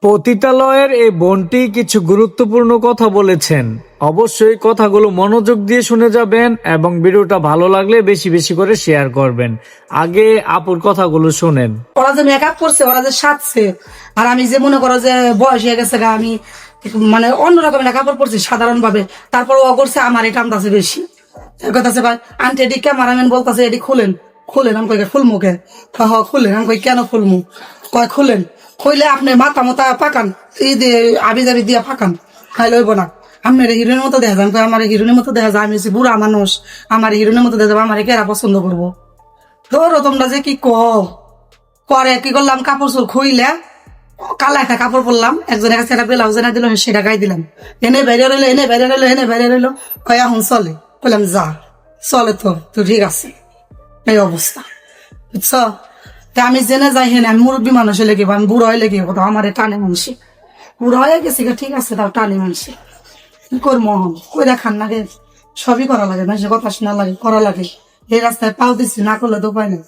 পতিতালয়ের এই বোনটি কিছু গুরুত্বপূর্ণ কথা বলেছেন। অবশ্যই কথাগুলো মনোযোগ দিয়ে শুনে যাবেন এবং ভিডিওটা ভালো লাগলে বেশি বেশি করে শেয়ার করবেন। আগে আপুর কথাগুলো শুনেন। ওরা যে মেকআপ করছে, ওরা যে সাজছে, আর আমি যে মনে করো যে বয়স হয়ে গেছে, আমি মানে অন্যরকম কাপড় পরছি সাধারণ ভাবে, তারপর ও করছে আমার এই টামতাছে বেশি। কথা ভাই আন্টি এটি ক্যামেরাম্যান বলতেছে এটি খুলেন খুলেন, আমি কই ফুলমু কে খুলেন, আমি কই কেন ফুলমু, কয় খুলেন, খুইলে আপনি মাথা মতা পাকান, এই দিয়ে আবি জাবি দিয়া পাকান, খাই লইব না। আপনার হিরোইনের মতো দেখা যায়, আমার হিরোইনের মতো দেখা যায়, আমি হচ্ছি বুড়া মানুষ, আমার হিরোইনের মতো দেখা যাবে, আমার কেরা পছন্দ করবো। ধরো তোমরা যে কি করে কি করলাম, কাপড় চোর খুইলে কালা একটা কাপড় পরলাম, একজনের কাছে একটা ব্লাউজ এনে দিল, সেটা গাই দিলাম, এনে বাইরে রইলো, এনে বাইরে রইলো, এনে বাইরে রইলো, কয় এখন চলে, বললাম যা চলে, তো ঠিক আছে, এই অবস্থা বুঝছ। তা আমি জেনে যাই হেনে, আমি মুরব্বী মানুষ হলে কি, আমি বুড়ো হইলে কি কোথাও আমার টানে মানসি, বুড়ো হয়ে গেছি, ঠিক আছে তাও টানে মানসি, কি করবো কই দেখান লাগে, সবই করা লাগে, মানুষের কথা শোনা লাগে, করা লাগে, এই রাস্তায় পাও দিচ্ছি, না করলে তো উপায় নেই।